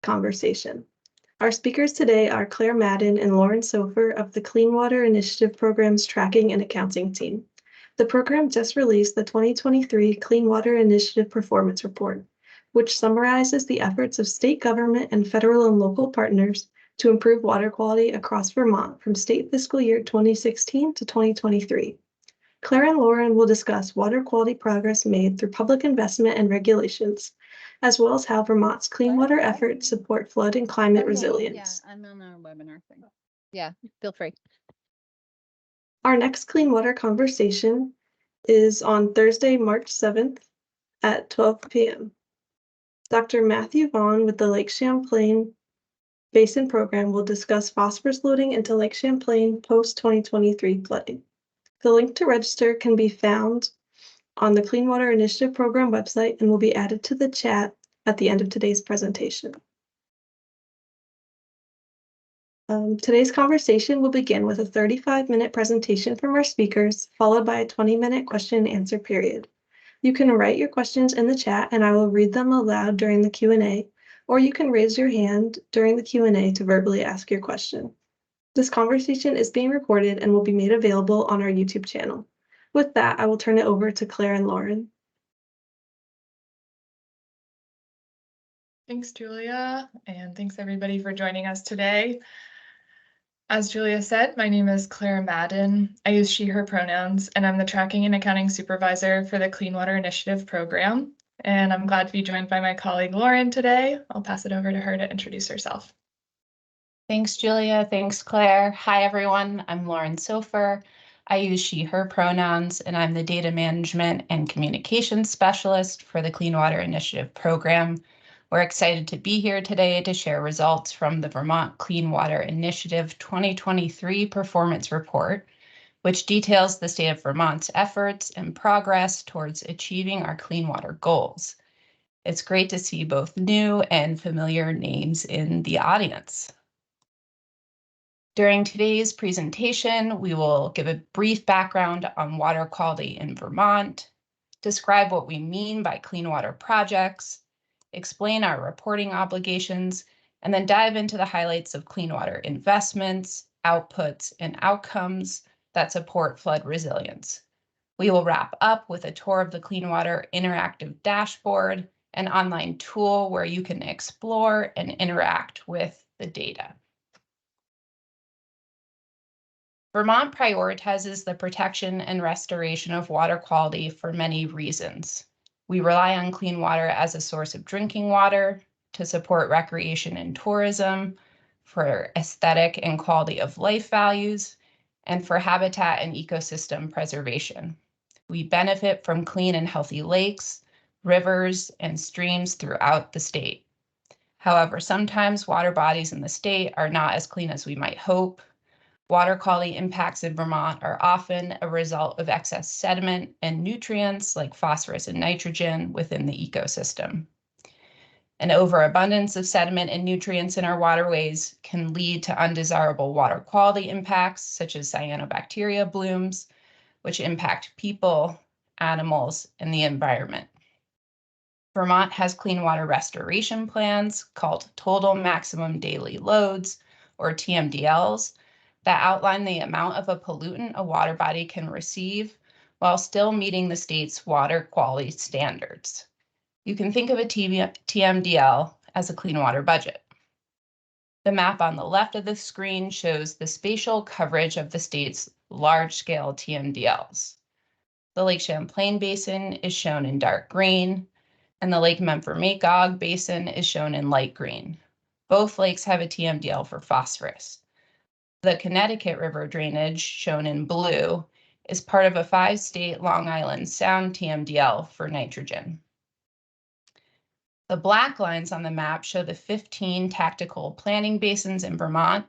conversation. Our speakers today are Claire Madden and Lauren Sopher of the Clean Water Initiative Program's Tracking and Accounting Team. The program just released the 2023 Clean Water Initiative Performance Report, which summarizes the efforts of state government and federal and local partners to improve water quality across Vermont from State Fiscal Year 2016 to 2023. Claire and Lauren will discuss water quality progress made through public investment and regulations, as well as how Vermont's clean water efforts support flood and climate resilience. Yeah, I'm on our webinar thing. Yeah, feel free. Our next clean water conversation is on Thursday, March 7th at 12 p.m. Dr. Matthew Vaughn with the Lake Champlain Basin Program will discuss phosphorus loading into Lake Champlain post-2023 flooding. The link to register can be found on the Clean Water Initiative Program website and will be added to the chat at the end of today's presentation. Today's conversation will begin with a 35-minute presentation from our speakers, followed by a 20-minute question and answer period. You can write your questions in the chat and I will read them aloud during the Q&A, or you can raise your hand during the Q&A to verbally ask your question. This conversation is being recorded and will be made available on our YouTube channel. With that, I will turn it over to Claire and Lauren. Thanks, Julia, and thanks everybody for joining us today. As Julia said, my name is Claire Madden. I use she, her pronouns, and I'm the Tracking and Accounting Supervisor for the Clean Water Initiative Program. And I'm glad to be joined by my colleague Lauren today. I'll pass it over to her to introduce herself. Thanks, Julia. Thanks, Claire. Hi, everyone. I'm Lauren Sopher. I use she, her pronouns, and I'm the Data Management and Communications Specialist for the Clean Water Initiative Program. We're excited to be here today to share results from the Vermont Clean Water Initiative 2023 Performance Report, which details the state of Vermont's efforts and progress towards achieving our clean water goals. It's great to see both new and familiar names in the audience. During today's presentation, we will give a brief background on water quality in Vermont, describe what we mean by clean water projects, explain our reporting obligations, and then dive into the highlights of clean water investments, outputs, and outcomes that support flood resilience. We will wrap up with a tour of the Clean Water Interactive Dashboard, an online tool where you can explore and interact with the data. Vermont prioritizes the protection and restoration of water quality for many reasons. We rely on clean water as a source of drinking water, to support recreation and tourism, for aesthetic and quality of life values, and for habitat and ecosystem preservation. We benefit from clean and healthy lakes, rivers, and streams throughout the state. However, sometimes water bodies in the state are not as clean as we might hope. Water quality impacts in Vermont are often a result of excess sediment and nutrients like phosphorus and nitrogen within the ecosystem. An overabundance of sediment and nutrients in our waterways can lead to undesirable water quality impacts, such as cyanobacteria blooms, which impact people, animals, and the environment. Vermont has clean water restoration plans called Total Maximum Daily Loads, or TMDLs, that outline the amount of a pollutant a water body can receive while still meeting the state's water quality standards. You can think of a TMDL as a clean water budget. The map on the left of the screen shows the spatial coverage of the state's large-scale TMDLs. The Lake Champlain Basin is shown in dark green, and the Lake Memphremagog Basin is shown in light green. Both lakes have a TMDL for phosphorus. The Connecticut River drainage, shown in blue, is part of a 5-state Long Island Sound TMDL for nitrogen. The black lines on the map show the 15 tactical planning basins in Vermont.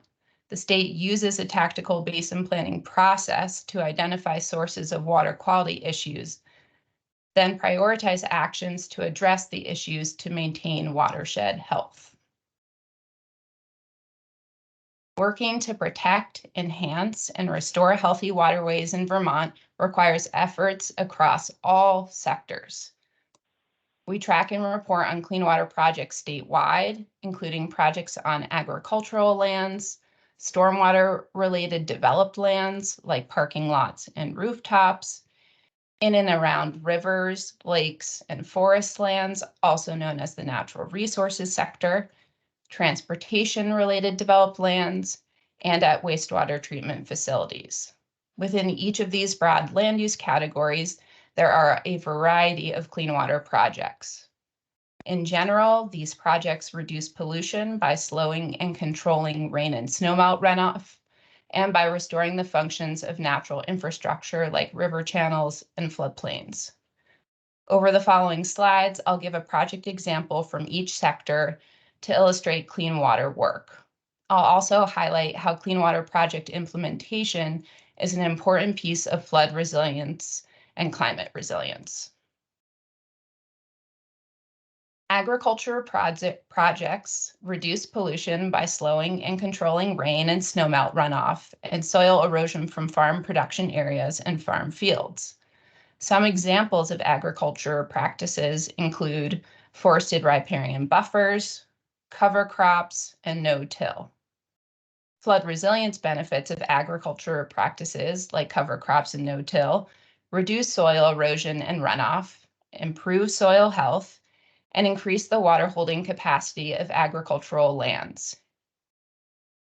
The state uses a tactical basin planning process to identify sources of water quality issues, then prioritize actions to address the issues to maintain watershed health. Working to protect, enhance, and restore healthy waterways in Vermont requires efforts across all sectors. We track and report on clean water projects statewide, including projects on agricultural lands, stormwater-related developed lands like parking lots and rooftops, in and around rivers, lakes, and forest lands, also known as the natural resources sector, transportation-related developed lands, and at wastewater treatment facilities. Within each of these broad land use categories, there are a variety of clean water projects. In general, these projects reduce pollution by slowing and controlling rain and snowmelt runoff, and by restoring the functions of natural infrastructure like river channels and floodplains. Over the following slides, I'll give a project example from each sector to illustrate clean water work. I'll also highlight how clean water project implementation is an important piece of flood resilience and climate resilience. Agriculture projects reduce pollution by slowing and controlling rain and snowmelt runoff and soil erosion from farm production areas and farm fields. Some examples of agriculture practices include forested riparian buffers, cover crops, and no-till. Flood resilience benefits of agriculture practices like cover crops and no-till reduce soil erosion and runoff, improve soil health, and increase the water holding capacity of agricultural lands.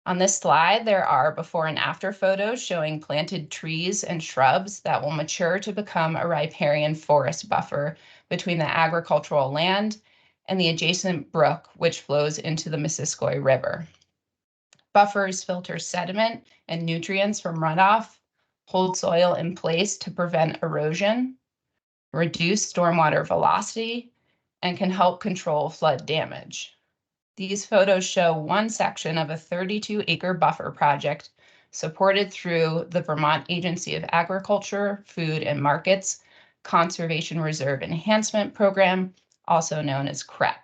On this slide, there are before and after photos showing planted trees and shrubs that will mature to become a riparian forest buffer between the agricultural land and the adjacent brook, which flows into the Missisquoi River. Buffers filter sediment and nutrients from runoff, hold soil in place to prevent erosion, reduce stormwater velocity, and can help control flood damage. These photos show one section of a 32-acre buffer project supported through the Vermont Agency of Agriculture, Food and Markets Conservation Reserve Enhancement Program, also known as CWIP.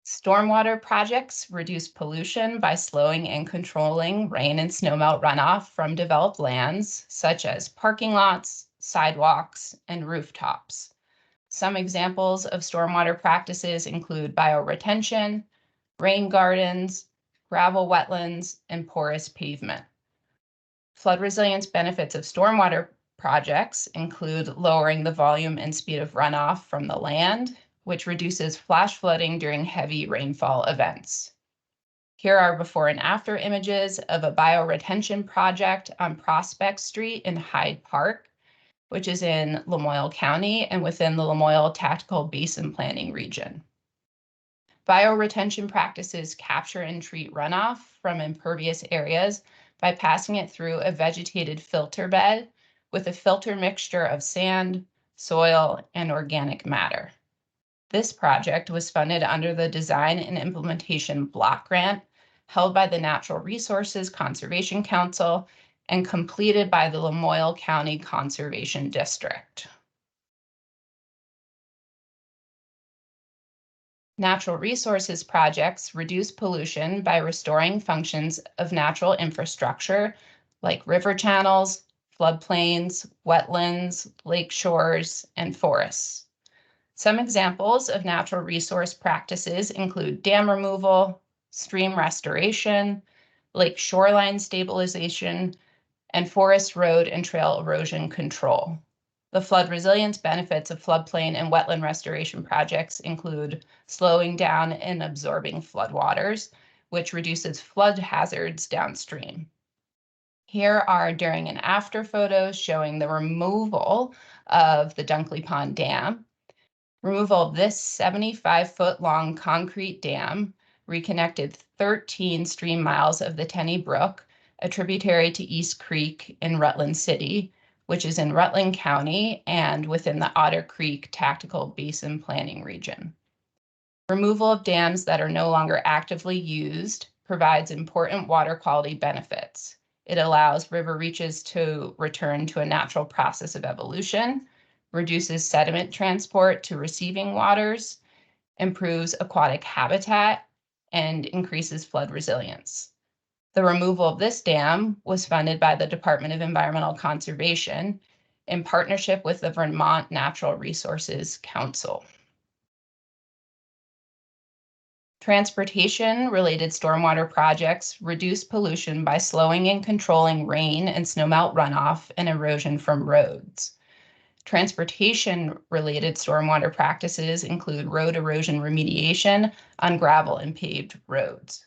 Stormwater projects reduce pollution by slowing and controlling rain and snowmelt runoff from developed lands, such as parking lots, sidewalks, and rooftops. Some examples of stormwater practices include bioretention, rain gardens, gravel wetlands, and porous pavement. Flood resilience benefits of stormwater projects include lowering the volume and speed of runoff from the land, which reduces flash flooding during heavy rainfall events. Here are before and after images of a bioretention project on Prospect Street in Hyde Park, which is in Lamoille County and within the Lamoille Tactical Basin Planning Region. Bioretention practices capture and treat runoff from impervious areas by passing it through a vegetated filter bed with a filter mixture of sand, soil, and organic matter. This project was funded under the Design and Implementation Block Grant held by the Natural Resources Conservation Council and completed by the Lamoille County Conservation District. Natural resources projects reduce pollution by restoring functions of natural infrastructure like river channels, floodplains, wetlands, lake shores, and forests. Some examples of natural resource practices include dam removal, stream restoration, lake shoreline stabilization, and forest road and trail erosion control. The flood resilience benefits of floodplain and wetland restoration projects include slowing down and absorbing floodwaters, which reduces flood hazards downstream. Here are during and after photos showing the removal of the Dunkley Pond Dam. Removal of this 75-foot-long concrete dam reconnected 13 stream miles of the Tenney Brook, a tributary to East Creek in Rutland City, which is in Rutland County and within the Otter Creek Tactical Basin Planning Region. Removal of dams that are no longer actively used provides important water quality benefits. It allows river reaches to return to a natural process of evolution, reduces sediment transport to receiving waters, improves aquatic habitat, and increases flood resilience. The removal of this dam was funded by the Department of Environmental Conservation in partnership with the Vermont Natural Resources Council. Transportation-related stormwater projects reduce pollution by slowing and controlling rain and snowmelt runoff and erosion from roads. Transportation-related stormwater practices include road erosion remediation on gravel and paved roads.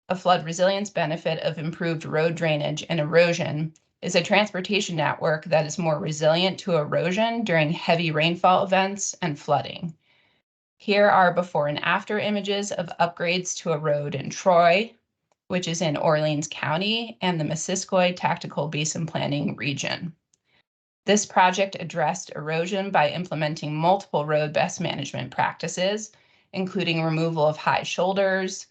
A flood resilience benefit of improved road drainage and erosion is a transportation network that is more resilient to erosion during heavy rainfall events and flooding. Here are before and after images of upgrades to a road in Troy, which is in Orleans County and the Missisquoi Tactical Basin Planning region. This project addressed erosion by implementing multiple road best management practices, including removal of high shoulders,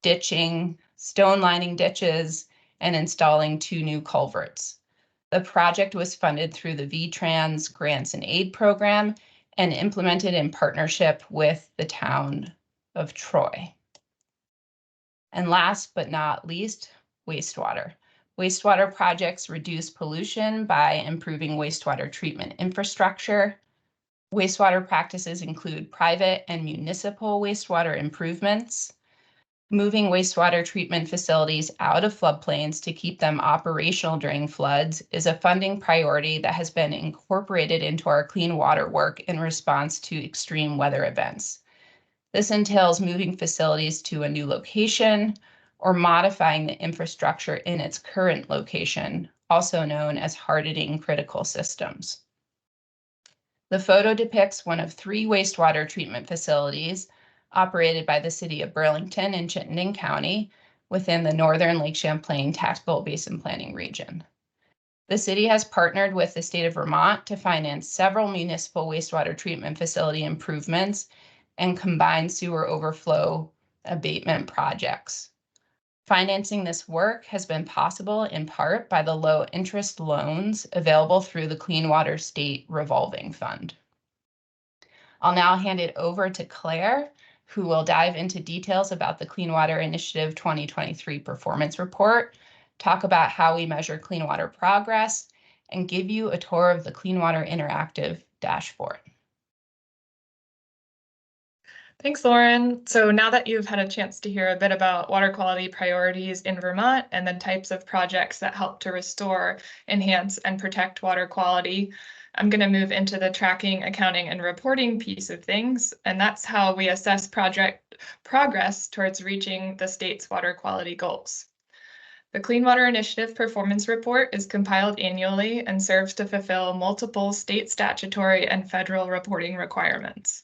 ditching, stone lining ditches, and installing 2 new culverts. The project was funded through the VTrans Grants and Aid Program and implemented in partnership with the town of Troy. And last but not least, wastewater. Wastewater projects reduce pollution by improving wastewater treatment infrastructure. Wastewater practices include private and municipal wastewater improvements, moving wastewater treatment facilities out of floodplains to keep them operational during floods is a funding priority that has been incorporated into our clean water work in response to extreme weather events. This entails moving facilities to a new location or modifying the infrastructure in its current location, also known as hardening critical systems. The photo depicts one of 3 wastewater treatment facilities operated by the City of Burlington in Chittenden County within the Northern Lake Champlain Tactical Basin Planning region. The city has partnered with the state of Vermont to finance several municipal wastewater treatment facility improvements and combined sewer overflow abatement projects. Financing this work has been possible in part by the low interest loans available through the Clean Water State Revolving Fund. I'll now hand it over to Claire, who will dive into details about the Clean Water Initiative 2023 Performance Report, talk about how we measure clean water progress, and give you a tour of the Clean Water Interactive dashboard. Thanks, Lauren. So now that you've had a chance to hear a bit about water quality priorities in Vermont and the types of projects that help to restore, enhance, and protect water quality, I'm going to move into the tracking, accounting, and reporting piece of things, and that's how we assess project progress towards reaching the state's water quality goals. The Clean Water Initiative Performance Report is compiled annually and serves to fulfill multiple state statutory and federal reporting requirements.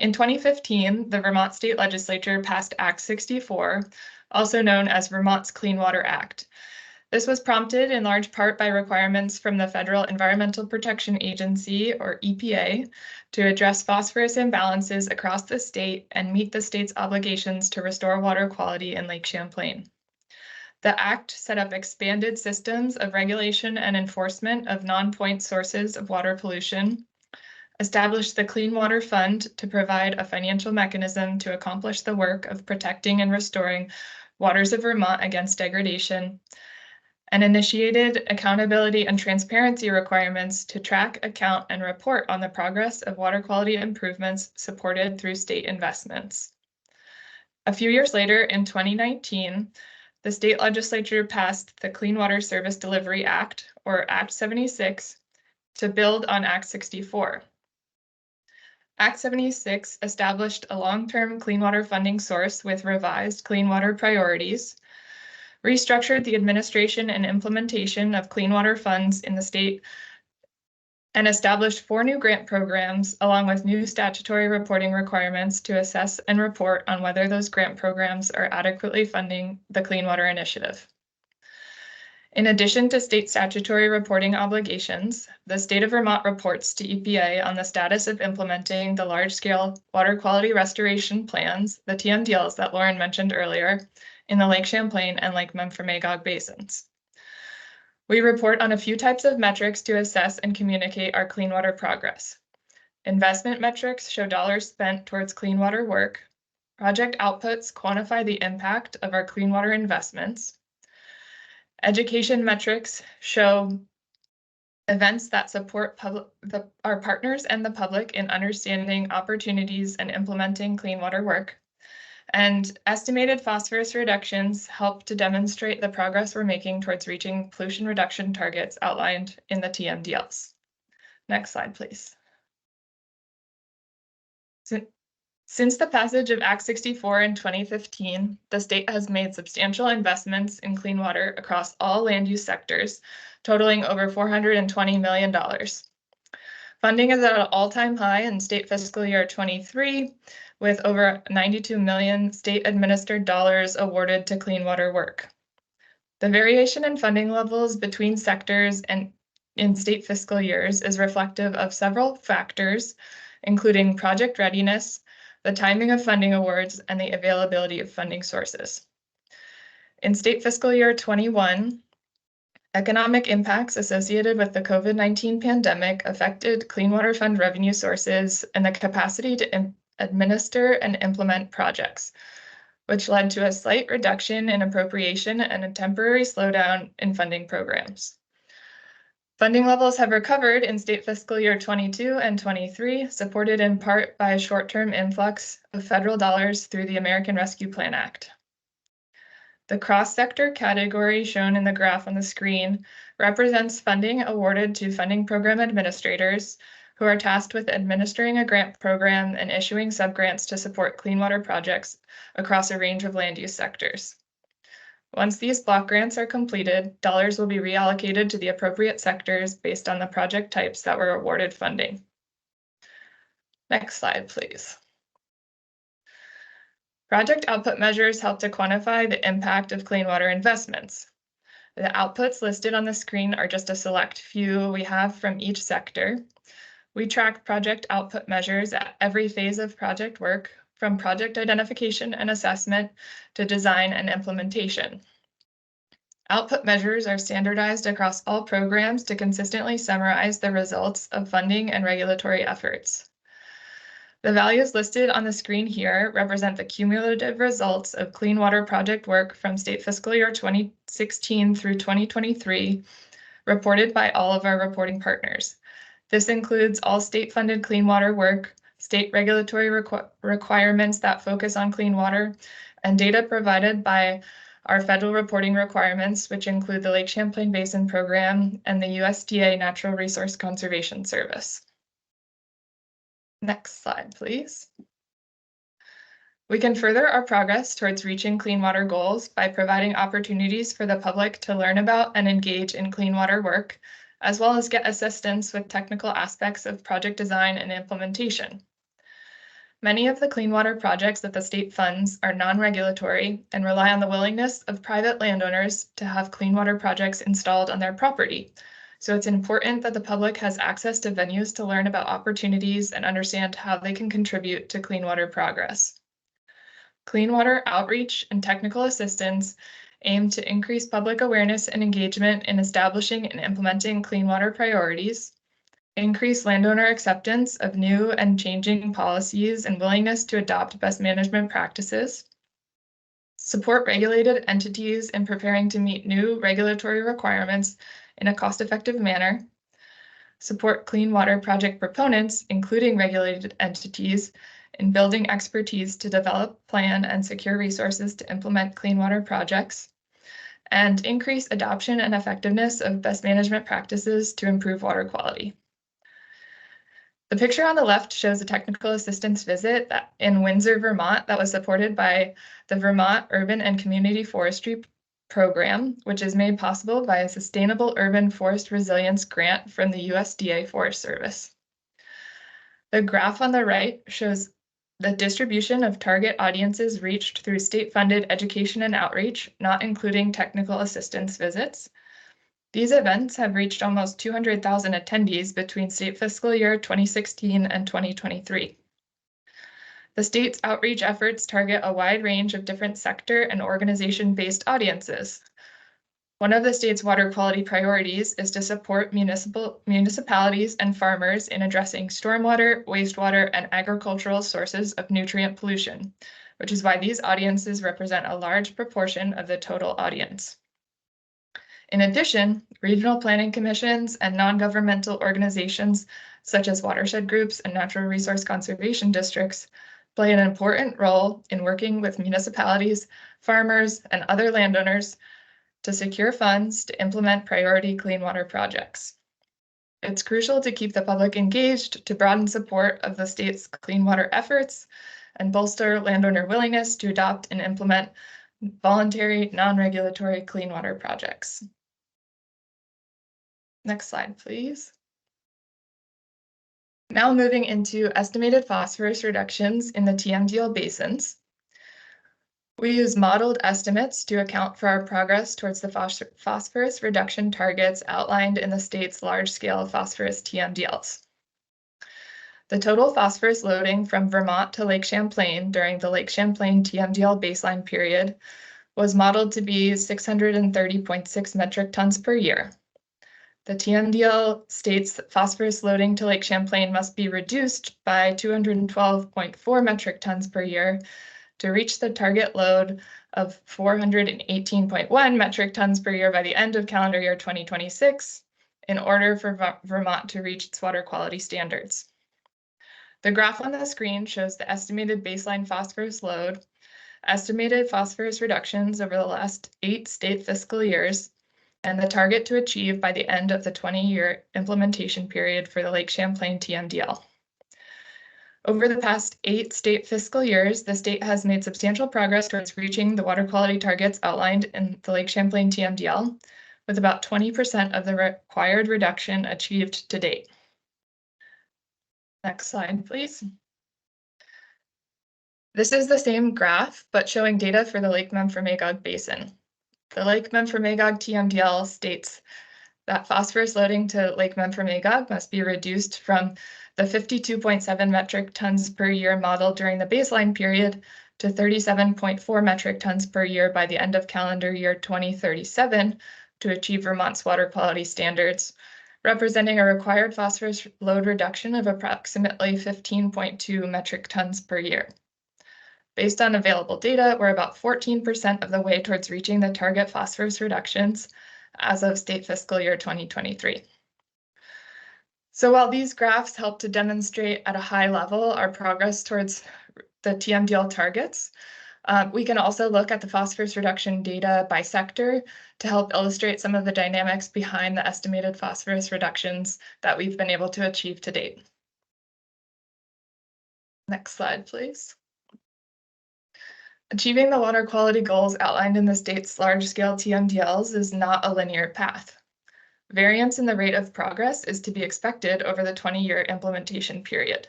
In 2015, the Vermont State Legislature passed Act 64, also known as Vermont's Clean Water Act. This was prompted in large part by requirements from the Federal Environmental Protection Agency, or EPA, to address phosphorus imbalances across the state and meet the state's obligations to restore water quality in Lake Champlain. The Act set up expanded systems of regulation and enforcement of non-point sources of water pollution, established the Clean Water Fund to provide a financial mechanism to accomplish the work of protecting and restoring waters of Vermont against degradation, and initiated accountability and transparency requirements to track, account, and report on the progress of water quality improvements supported through state investments. A few years later, in 2019, the state legislature passed the Clean Water Service Delivery Act, or Act 76, to build on Act 64. Act 76 established a long-term clean water funding source with revised clean water priorities, restructured the administration and implementation of clean water funds in the state, and established 4 new grant programs along with new statutory reporting requirements to assess and report on whether those grant programs are adequately funding the Clean Water Initiative. In addition to state statutory reporting obligations, the state of Vermont reports to EPA on the status of implementing the large-scale water quality restoration plans, the TMDLs that Lauren mentioned earlier, in the Lake Champlain and Lake Memphremagog basins. We report on a few types of metrics to assess and communicate our clean water progress. Investment metrics show dollars spent towards clean water work. Project outputs quantify the impact of our clean water investments. Education metrics show events that support our partners and the public in understanding opportunities and implementing clean water work. And estimated phosphorus reductions help to demonstrate the progress we're making towards reaching pollution reduction targets outlined in the TMDLs. Next slide, please. Since the passage of Act 64 in 2015, the state has made substantial investments in clean water across all land use sectors, totaling over $420 million. Funding is at an all-time high in State Fiscal Year 23, with over 92 million state-administered dollars awarded to clean water work. The variation in funding levels between sectors and in state fiscal years is reflective of several factors, including project readiness, the timing of funding awards, and the availability of funding sources. In State Fiscal Year 21, economic impacts associated with the COVID-19 pandemic affected Clean Water Fund revenue sources and the capacity to administer and implement projects, which led to a slight reduction in appropriation and a temporary slowdown in funding programs. Funding levels have recovered in State Fiscal Year 22 and 23, supported in part by a short-term influx of federal dollars through the American Rescue Plan Act. The cross-sector category shown in the graph on the screen represents funding awarded to funding program administrators who are tasked with administering a grant program and issuing subgrants to support clean water projects across a range of land use sectors. Once these block grants are completed, dollars will be reallocated to the appropriate sectors based on the project types that were awarded funding. Next slide, please. Project output measures help to quantify the impact of clean water investments. The outputs listed on the screen are just a select few we have from each sector. We track project output measures at every phase of project work, from project identification and assessment to design and implementation. Output measures are standardized across all programs to consistently summarize the results of funding and regulatory efforts. The values listed on the screen here represent the cumulative results of clean water project work from State Fiscal Year 2016 through 2023, reported by all of our reporting partners. This includes all state-funded clean water work, state regulatory requirements that focus on clean water, and data provided by our federal reporting requirements, which include the Lake Champlain Basin Program and the USDA Natural Resource Conservation Service. Next slide, please. We can further our progress towards reaching clean water goals by providing opportunities for the public to learn about and engage in clean water work, as well as get assistance with technical aspects of project design and implementation. Many of the clean water projects that the state funds are non-regulatory and rely on the willingness of private landowners to have clean water projects installed on their property. So it's important that the public has access to venues to learn about opportunities and understand how they can contribute to clean water progress. Clean water outreach and technical assistance aim to increase public awareness and engagement in establishing and implementing clean water priorities, increase landowner acceptance of new and changing policies and willingness to adopt best management practices, support regulated entities in preparing to meet new regulatory requirements in a cost-effective manner, support clean water project proponents, including regulated entities, in building expertise to develop, plan, and secure resources to implement clean water projects, and increase adoption and effectiveness of best management practices to improve water quality. The picture on the left shows a technical assistance visit in Windsor, Vermont that was supported by the Vermont Urban and Community Forestry Program, which is made possible by a Sustainable Urban Forest Resilience Grant from the USDA Forest Service. The graph on the right shows the distribution of target audiences reached through state-funded education and outreach, not including technical assistance visits. These events have reached almost 200,000 attendees between State Fiscal Year 2016 and 2023. The state's outreach efforts target a wide range of different sector and organization-based audiences. One of the state's water quality priorities is to support municipalities and farmers in addressing stormwater, wastewater, and agricultural sources of nutrient pollution, which is why these audiences represent a large proportion of the total audience. In addition, regional planning commissions and non-governmental organizations such as watershed groups and natural resource conservation districts play an important role in working with municipalities, farmers, and other landowners to secure funds to implement priority clean water projects. It's crucial to keep the public engaged to broaden support of the state's clean water efforts and bolster landowner willingness to adopt and implement voluntary, non-regulatory clean water projects. Next slide, please. Now moving into estimated phosphorus reductions in the TMDL basins. We use modeled estimates to account for our progress towards the phosphorus reduction targets outlined in the state's large-scale phosphorus TMDLs. The total phosphorus loading from Vermont to Lake Champlain during the Lake Champlain TMDL baseline period was modeled to be 630.6 metric tons per year. The TMDL states that phosphorus loading to Lake Champlain must be reduced by 212.4 metric tons per year to reach the target load of 418.1 metric tons per year by the end of calendar year 2026 in order for Vermont to reach its water quality standards. The graph on the screen shows the estimated baseline phosphorus load, estimated phosphorus reductions over the last 8 state fiscal years, and the target to achieve by the end of the 20-year implementation period for the Lake Champlain TMDL. Over the past 8 state fiscal years, the state has made substantial progress towards reaching the water quality targets outlined in the Lake Champlain TMDL, with about 20% of the required reduction achieved to date. Next slide, please. This is the same graph, but showing data for the Lake Memphremagog Basin. The Lake Memphremagog TMDL states that phosphorus loading to Lake Memphremagog must be reduced from the 52.7 metric tons per year model during the baseline period to 37.4 metric tons per year by the end of calendar year 2037 to achieve Vermont's water quality standards, representing a required phosphorus load reduction of approximately 15.2 metric tons per year. Based on available data, we're about 14% of the way towards reaching the target phosphorus reductions as of state fiscal year 2023. So while these graphs help to demonstrate at a high level our progress towards the TMDL targets, we can also look at the phosphorus reduction data by sector to help illustrate some of the dynamics behind the estimated phosphorus reductions that we've been able to achieve to date. Next slide, please. Achieving the water quality goals outlined in the state's large-scale TMDLs is not a linear path. Variance in the rate of progress is to be expected over the 20-year implementation period.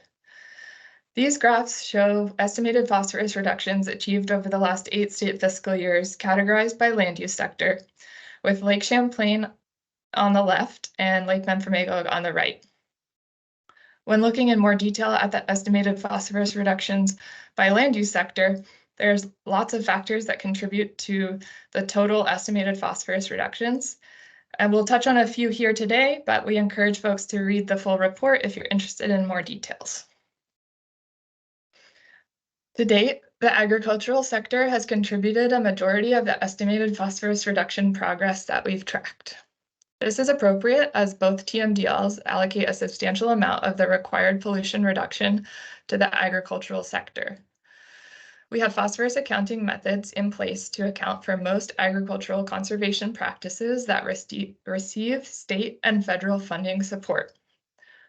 These graphs show estimated phosphorus reductions achieved over the last 8 state fiscal years, categorized by land use sector, with Lake Champlain on the left and Lake Memphremagog on the right. When looking in more detail at the estimated phosphorus reductions by land use sector, there's lots of factors that contribute to the total estimated phosphorus reductions. And we'll touch on a few here today, but we encourage folks to read the full report if you're interested in more details. To date, the agricultural sector has contributed a majority of the estimated phosphorus reduction progress that we've tracked. This is appropriate as both TMDLs allocate a substantial amount of the required pollution reduction to the agricultural sector. We have phosphorus accounting methods in place to account for most agricultural conservation practices that receive state and federal funding support.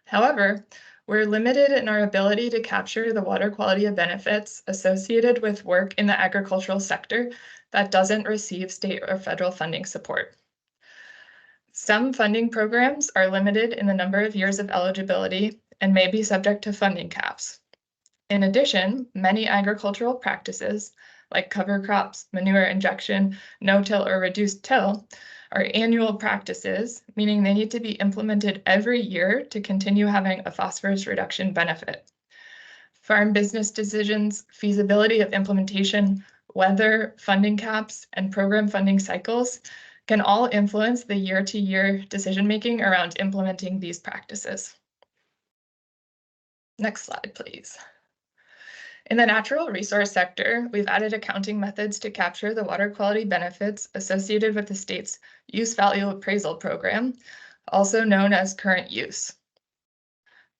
However, we're limited in our ability to capture the water quality benefits associated with work in the agricultural sector that doesn't receive state or federal funding support. Some funding programs are limited in the number of years of eligibility and may be subject to funding caps. In addition, many agricultural practices, like cover crops, manure injection, no-till or reduced till, are annual practices, meaning they need to be implemented every year to continue having a phosphorus reduction benefit. Farm business decisions, feasibility of implementation, weather, funding caps, and program funding cycles can all influence the year-to-year decision-making around implementing these practices. Next slide, please. In the natural resource sector, we've added accounting methods to capture the water quality benefits associated with the state's use value appraisal program, also known as current use.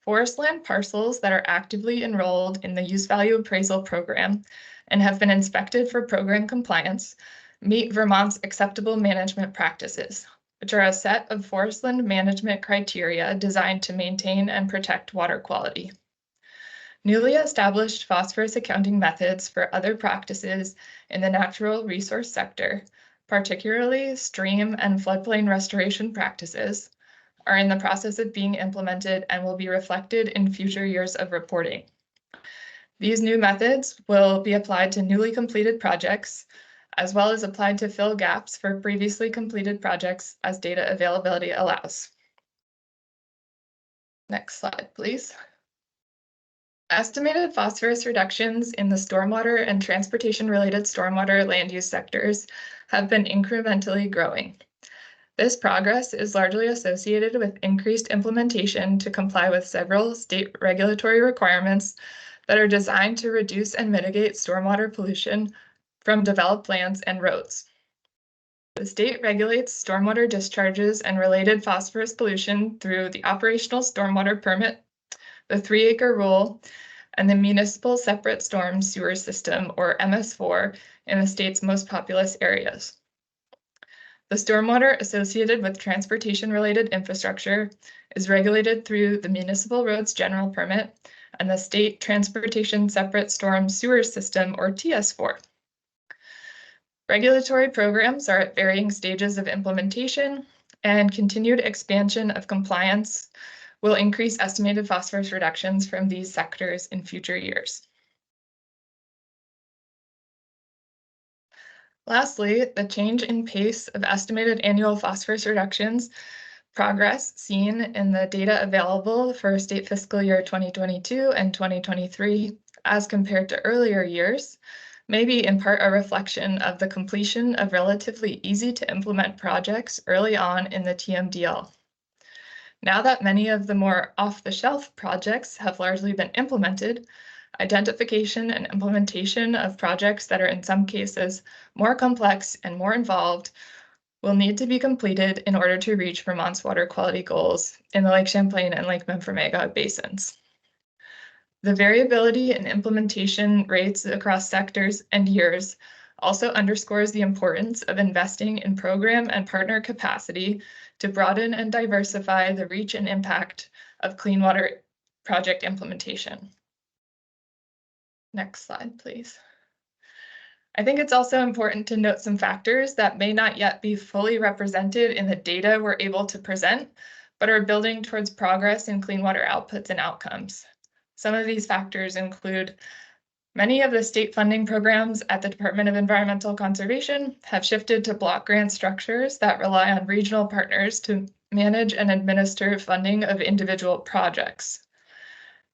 Forest land parcels that are actively enrolled in the use value appraisal program and have been inspected for program compliance meet Vermont's acceptable management practices, which are a set of forest land management criteria designed to maintain and protect water quality. Newly established phosphorus accounting methods for other practices in the natural resource sector, particularly stream and floodplain restoration practices, are in the process of being implemented and will be reflected in future years of reporting. These new methods will be applied to newly completed projects, as well as applied to fill gaps for previously completed projects as data availability allows. Next slide, please. Estimated phosphorus reductions in the stormwater and transportation-related stormwater land use sectors have been incrementally growing. This progress is largely associated with increased implementation to comply with several state regulatory requirements that are designed to reduce and mitigate stormwater pollution from developed lands and roads. The state regulates stormwater discharges and related phosphorus pollution through the operational stormwater permit, the 3-acre rule, and the municipal separate storm sewer system, or MS4, in the state's most populous areas. The stormwater associated with transportation-related infrastructure is regulated through the Municipal Roads General Permit and the State Transportation Separate Storm Sewer System, or TS4. Regulatory programs are at varying stages of implementation, and continued expansion of compliance will increase estimated phosphorus reductions from these sectors in future years. Lastly, the change in pace of estimated annual phosphorus reductions progress seen in the data available for State Fiscal Year 2022 and 2023 as compared to earlier years may be in part a reflection of the completion of relatively easy to implement projects early on in the TMDL. Now that many of the more off-the-shelf projects have largely been implemented, identification and implementation of projects that are in some cases more complex and more involved will need to be completed in order to reach Vermont's water quality goals in the Lake Champlain and Lake Memphremagog basins. The variability in implementation rates across sectors and years also underscores the importance of investing in program and partner capacity to broaden and diversify the reach and impact of clean water project implementation. Next slide, please. I think it's also important to note some factors that may not yet be fully represented in the data we're able to present, but are building towards progress in clean water outputs and outcomes. Some of these factors include many of the state funding programs at the Department of Environmental Conservation have shifted to block grant structures that rely on regional partners to manage and administer funding of individual projects.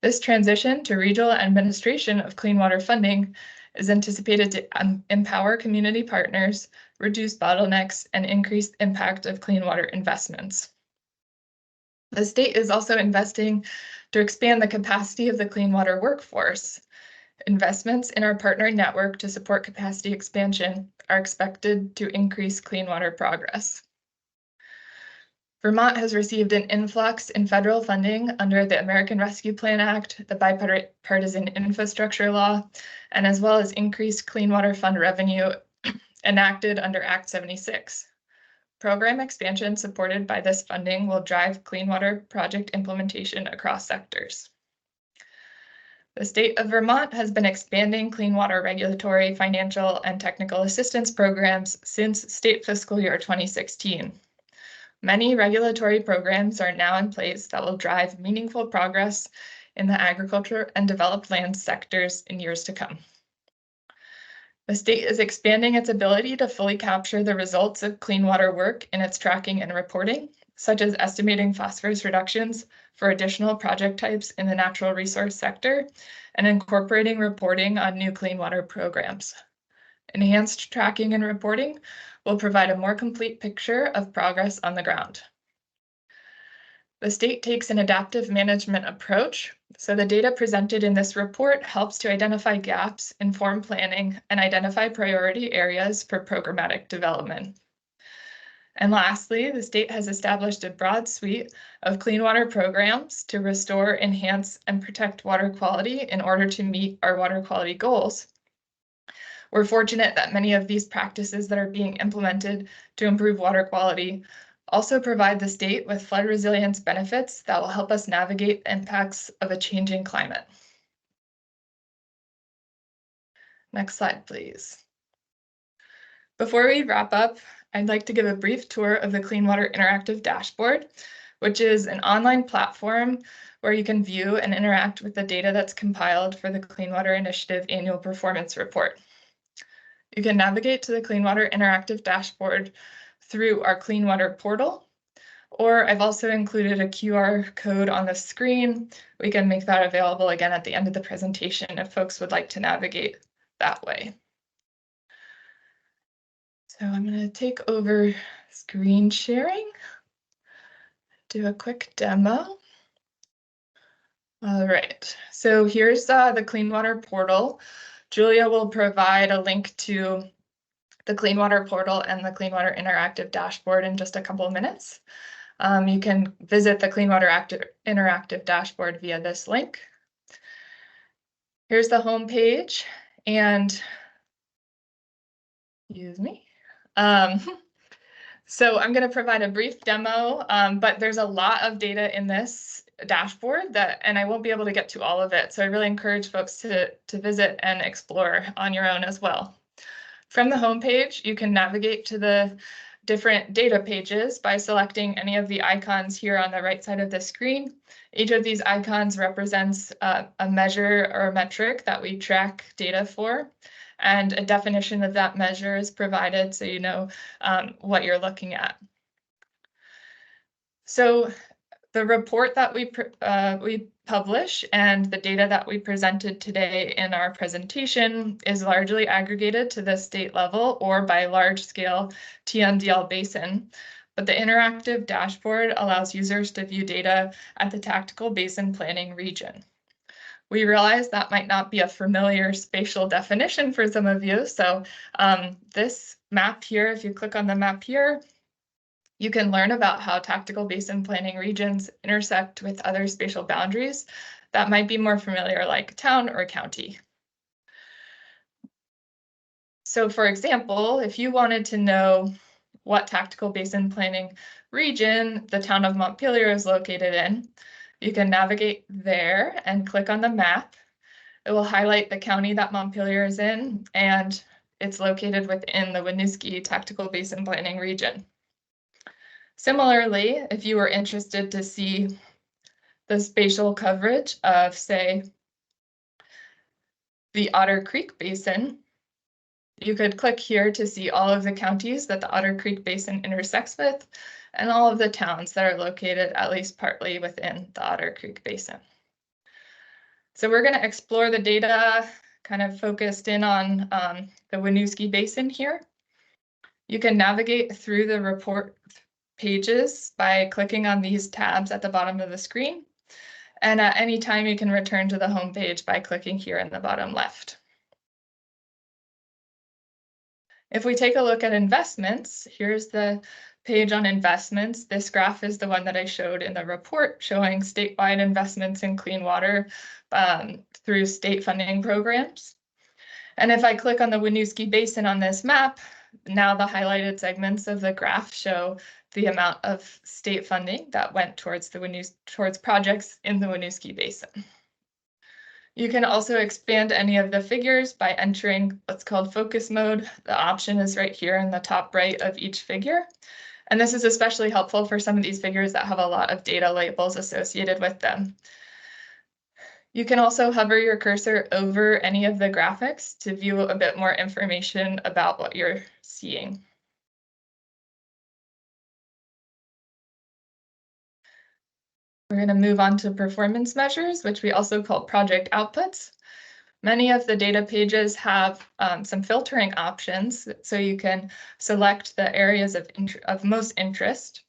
This transition to regional administration of clean water funding is anticipated to empower community partners, reduce bottlenecks, and increase the impact of clean water investments. The state is also investing to expand the capacity of the clean water workforce. Investments in our partner network to support capacity expansion are expected to increase clean water progress. Vermont has received an influx in federal funding under the American Rescue Plan Act, the Bipartisan Infrastructure Law, and as well as increased Clean Water Fund revenue enacted under Act 76. Program expansion supported by this funding will drive clean water project implementation across sectors. The state of Vermont has been expanding clean water regulatory, financial, and technical assistance programs since State Fiscal Year 2016. Many regulatory programs are now in place that will drive meaningful progress in the agriculture and developed land sectors in years to come. The state is expanding its ability to fully capture the results of clean water work in its tracking and reporting, such as estimating phosphorus reductions for additional project types in the natural resource sector and incorporating reporting on new clean water programs. Enhanced tracking and reporting will provide a more complete picture of progress on the ground. The state takes an adaptive management approach, so the data presented in this report helps to identify gaps, inform planning, and identify priority areas for programmatic development. And lastly, the state has established a broad suite of clean water programs to restore, enhance, and protect water quality in order to meet our water quality goals. We're fortunate that many of these practices that are being implemented to improve water quality also provide the state with flood resilience benefits that will help us navigate the impacts of a changing climate. Next slide, please. Before we wrap up, I'd like to give a brief tour of the Clean Water Interactive Dashboard, which is an online platform where you can view and interact with the data that's compiled for the Clean Water Initiative Annual Performance Report. You can navigate to the Clean Water Interactive Dashboard through our Clean Water portal, or I've also included a QR code on the screen. We can make that available again at the end of the presentation if folks would like to navigate that way. So I'm going to take over screen sharing, do a quick demo. All right, so here's the Clean Water portal. Julia will provide a link to the Clean Water portal and the Clean Water Interactive Dashboard in just a couple of minutes. You can visit the Clean Water Interactive Dashboard via this link. Here's the home page, and excuse me. So I'm going to provide a brief demo, but there's a lot of data in this dashboard and I won't be able to get to all of it. So I really encourage folks to visit and explore on your own as well. From the homepage, you can navigate to the different data pages by selecting any of the icons here on the right side of the screen. Each of these icons represents a measure or a metric that we track data for, and a definition of that measure is provided so you know what you're looking at. So the report that we publish and the data that we presented today in our presentation is largely aggregated to the state level or by large-scale TMDL basin. But the interactive dashboard allows users to view data at the tactical basin planning region. We realize that might not be a familiar spatial definition for some of you. So this map here, if you click on the map here, you can learn about how tactical basin planning regions intersect with other spatial boundaries that might be more familiar, like town or county. So for example, if you wanted to know what tactical basin planning region the town of Montpelier is located in, you can navigate there and click on the map. It will highlight the county that Montpelier is in, and it's located within the Winooski Tactical Basin Planning region. Similarly, if you were interested to see the spatial coverage of, say, the Otter Creek Basin, you could click here to see all of the counties that the Otter Creek Basin intersects with, and all of the towns that are located at least partly within the Otter Creek Basin. So we're going to explore the data kind of focused in on the Winooski Basin here. You can navigate through the report pages by clicking on these tabs at the bottom of the screen. And at any time, you can return to the home page by clicking here in the bottom left. If we take a look at investments, here's the page on investments. This graph is the one that I showed in the report showing statewide investments in clean water through state funding programs. And if I click on the Winooski Basin on this map, now the highlighted segments of the graph show the amount of state funding that went towards projects in the Winooski Basin. You can also expand any of the figures by entering what's called focus mode. The option is right here in the top right of each figure. And this is especially helpful for some of these figures that have a lot of data labels associated with them. You can also hover your cursor over any of the graphics to view a bit more information about what you're seeing. We're going to move on to performance measures, which we also call project outputs. Many of the data pages have some filtering options, so you can select the areas of most interest.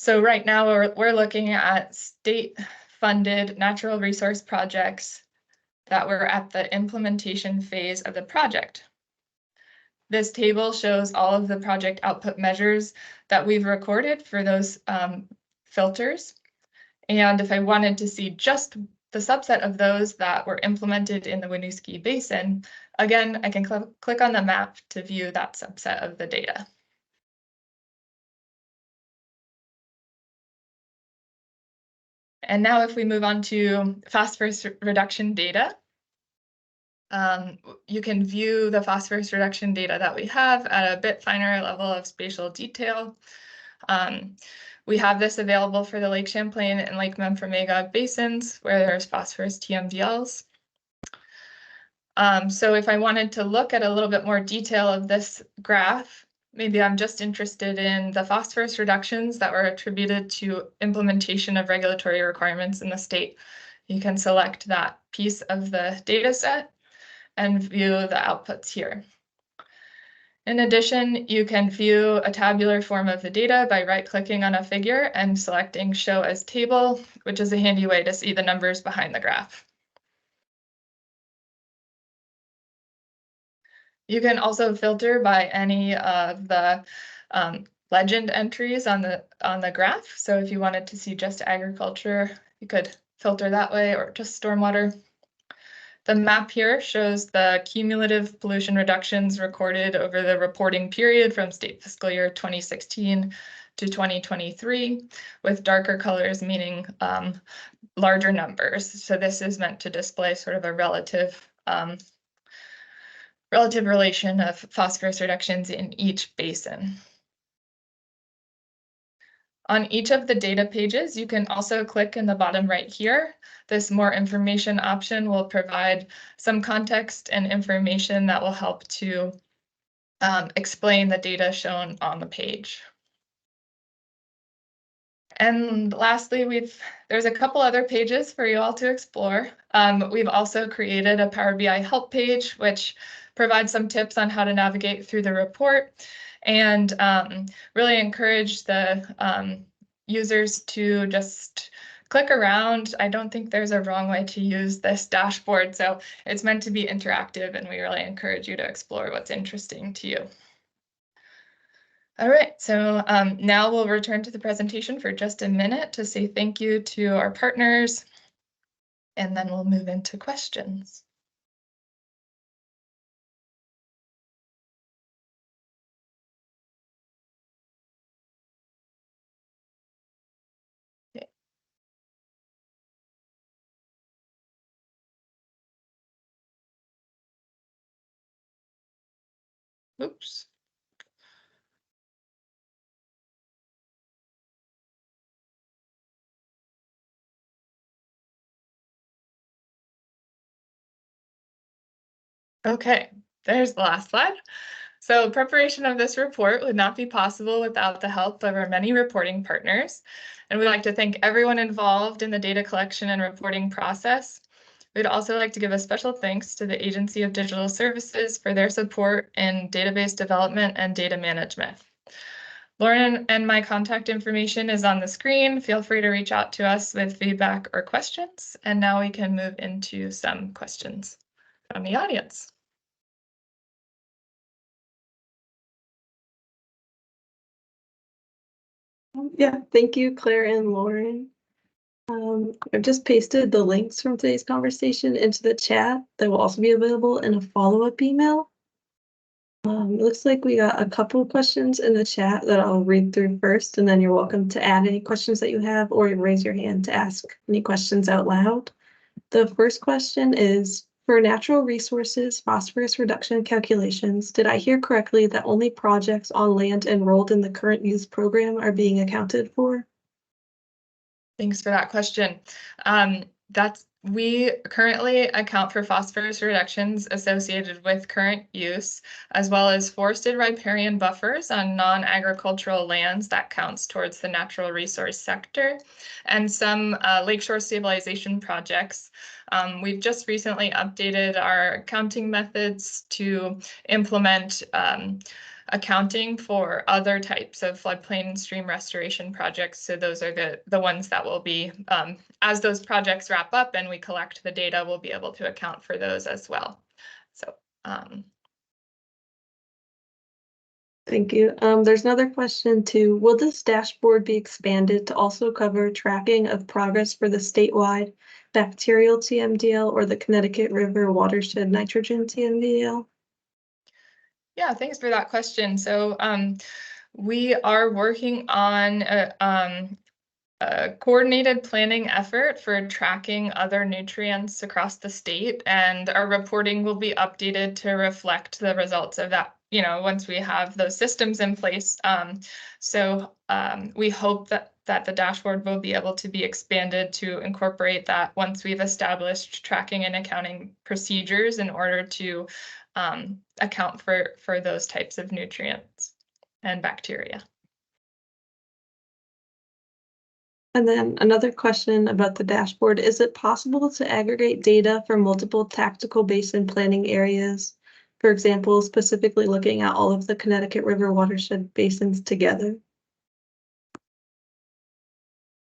So right now we're looking at state-funded natural resource projects that were at the implementation phase of the project. This table shows all of the project output measures that we've recorded for those filters. And if I wanted to see just the subset of those that were implemented in the Winooski Basin, again, I can click on the map to view that subset of the data. And now if we move on to phosphorus reduction data, you can view the phosphorus reduction data that we have at a bit finer level of spatial detail. We have this available for the Lake Champlain and Lake Memphremagog basins where there's phosphorus TMDLs. So if I wanted to look at a little bit more detail of this graph, maybe I'm just interested in the phosphorus reductions that were attributed to implementation of regulatory requirements in the state. You can select that piece of the data set and view the outputs here. In addition, you can view a tabular form of the data by right-clicking on a figure and selecting Show as Table, which is a handy way to see the numbers behind the graph. You can also filter by any of the legend entries on the graph. So if you wanted to see just agriculture, you could filter that way, or just stormwater. The map here shows the cumulative pollution reductions recorded over the reporting period from State Fiscal Year 2016 to 2023, with darker colors meaning larger numbers. So this is meant to display sort of a relative relation of phosphorus reductions in each basin. On each of the data pages, you can also click in the bottom right here. This more information option will provide some context and information that will help to explain the data shown on the page. And lastly, there's a couple other pages for you all to explore. We've also created a Power BI help page, which provides some tips on how to navigate through the report, and really encourage the users to just click around. I don't think there's a wrong way to use this dashboard, so it's meant to be interactive, and we really encourage you to explore what's interesting to you. All right, so now we'll return to the presentation for just a minute to say thank you to our partners, and then we'll move into questions. Oops. Okay, there's the last slide. So preparation of this report would not be possible without the help of our many reporting partners. And we'd like to thank everyone involved in the data collection and reporting process. We'd also like to give a special thanks to the Agency of Digital Services for their support in database development and data management. Lauren and my contact information is on the screen. Feel free to reach out to us with feedback or questions. And now we can move into some questions from the audience. Yeah, thank you, Claire and Lauren. I've just pasted the links from today's conversation into the chat that will also be available in a follow-up email. It looks like we got a couple of questions in the chat that I'll read through first, and then you're welcome to add any questions that you have or raise your hand to ask any questions out loud. The first question is, for natural resources phosphorus reduction calculations, did I hear correctly that only projects on land enrolled in the current use program are being accounted for? Thanks for that question. We currently account for phosphorus reductions associated with current use, as well as forested riparian buffers on non-agricultural lands. That counts towards the natural resource sector, and some lakeshore stabilization projects. We've just recently updated our accounting methods to implement accounting for other types of floodplain and stream restoration projects. So those are the ones that will be, as those projects wrap up and we collect the data, we'll be able to account for those as well. So Thank you. There's another question too. Will this dashboard be expanded to also cover tracking of progress for the statewide bacterial TMDL or the Connecticut River watershed nitrogen TMDL? Yeah, thanks for that question. So we are working on a coordinated planning effort for tracking other nutrients across the state, and our reporting will be updated to reflect the results of that, you know, once we have those systems in place. We hope that the dashboard will be able to be expanded to incorporate that once we've established tracking and accounting procedures in order to account for those types of nutrients and bacteria. And then another question about the dashboard. Is it possible to aggregate data for multiple tactical basin planning areas? For example, specifically looking at all of the Connecticut River watershed basins together?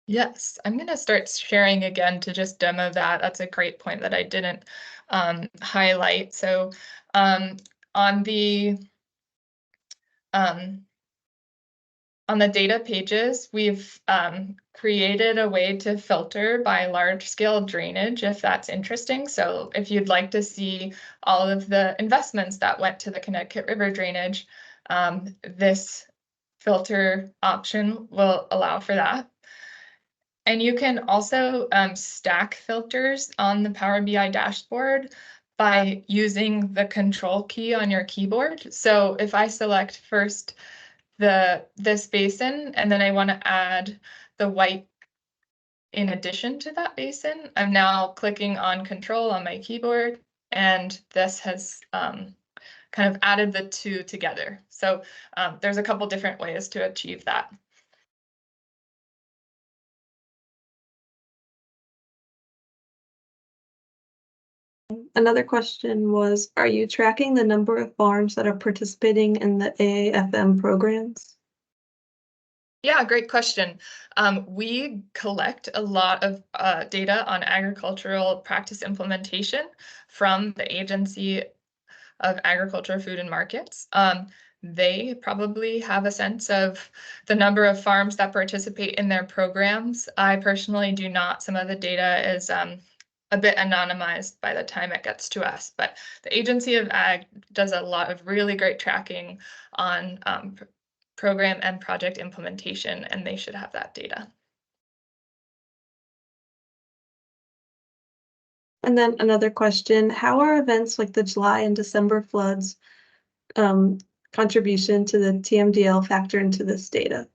Yes, I'm going to start sharing again to just demo that. That's a great point that I didn't highlight. So on the data pages, we've created a way to filter by large-scale drainage, if that's interesting. So if you'd like to see all of the investments that went to the Connecticut River drainage, this filter option will allow for that. And you can also stack filters on the Power BI dashboard by using the control key on your keyboard. So if I select first this basin, and then I want to add the white in addition to that basin, I'm now clicking on control on my keyboard, and this has kind of added the two together. So there's a couple different ways to achieve that. Another question was, are you tracking the number of farms that are participating in the AAFM programs? Yeah, great question. We collect a lot of data on agricultural practice implementation from the Agency of Agriculture, Food and Markets. They probably have a sense of the number of farms that participate in their programs. I personally do not. Some of the data is a bit anonymized by the time it gets to us, but the Agency of Ag does a lot of really great tracking on program and project implementation, and they should have that data. And then another question, how are events like the July and December floods contribution to the TMDL factor into this data?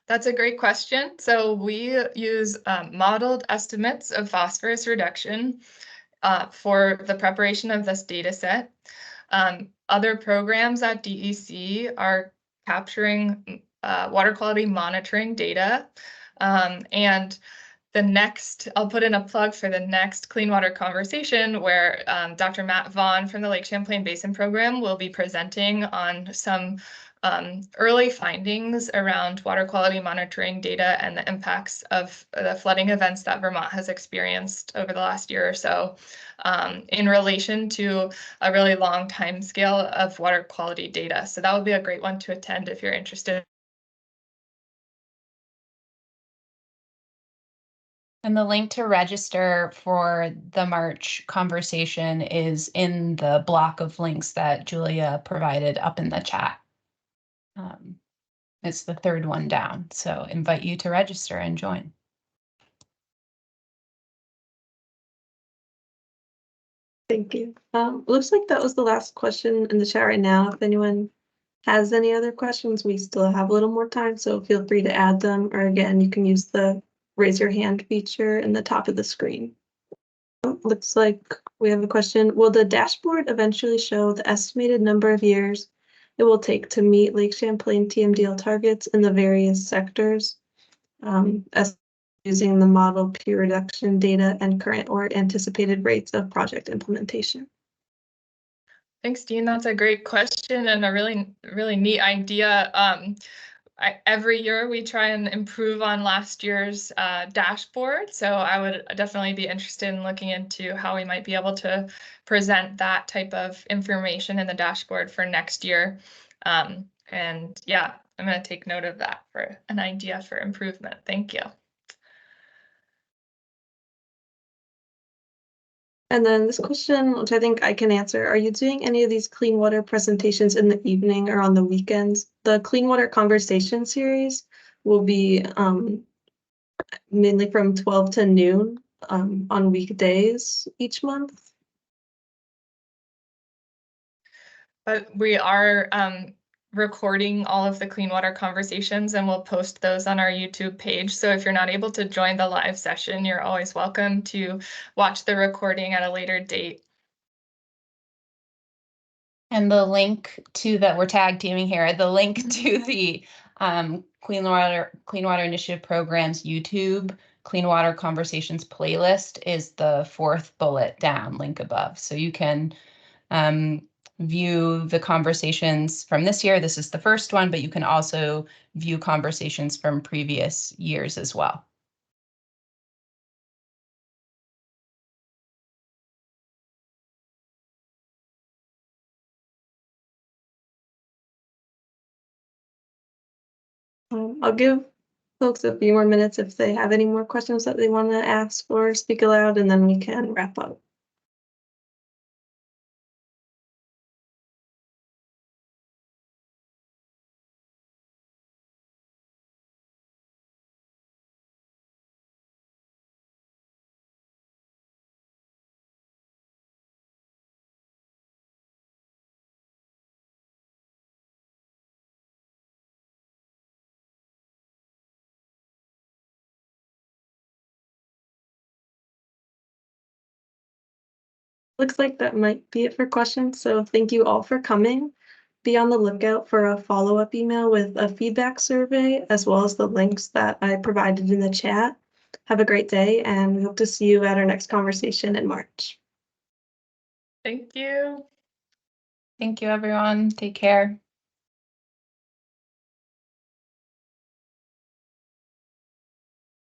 That's a great question. So we use modeled estimates of phosphorus reduction for the preparation of this data set. Other programs at DEC are capturing water quality monitoring data. And the next, I'll put in a plug for the next Clean Water Conversation where Dr. Matt Vaughn from the Lake Champlain Basin Program will be presenting on some early findings around water quality monitoring data and the impacts of the flooding events that Vermont has experienced over the last year or so in relation to a really long time scale of water quality data. So that would be a great one to attend if you're interested. And the link to register for the March conversation is in the block of links that Julia provided up in the chat. It's the third one down, so invite you to register and join. Thank you. Looks like that was the last question in the chat right now. If anyone has any other questions, we still have a little more time, so feel free to add them, or again, you can use the raise your hand feature in the top of the screen. Looks like we have a question. Will the dashboard eventually show the estimated number of years it will take to meet Lake Champlain TMDL targets in the various sectors, as using the model peer reduction data and current or anticipated rates of project implementation? Thanks, Dean. That's a great question and a really neat idea. Every year we try and improve on last year's dashboard. So I would definitely be interested in looking into how we might be able to present that type of information in the dashboard for next year. And yeah, I'm going to take note of that for an idea for improvement. Thank you. And then this question, which I think I can answer, are you doing any of these clean water presentations in the evening or on the weekends? The Clean Water Conversation series will be mainly from 12 to noon on weekdays each month. But we are recording all of the clean water conversations, and we'll post those on our YouTube page. So if you're not able to join the live session, you're always welcome to watch the recording at a later date. And the link to that, we're tag teaming here, the link to the Clean Water Initiative Program's YouTube Clean Water Conversations playlist is the 4th bullet down, link above. So you can view the conversations from this year. This is the first one, but you can also view conversations from previous years as well. I'll give folks a few more minutes if they have any more questions that they want to ask or speak aloud, and then we can wrap up. Looks like that might be it for questions. So thank you all for coming. Be on the lookout for a follow-up email with a feedback survey, as well as the links that I provided in the chat. Have a great day, and we hope to see you at our next conversation in March. Thank you. Thank you, everyone. Take care.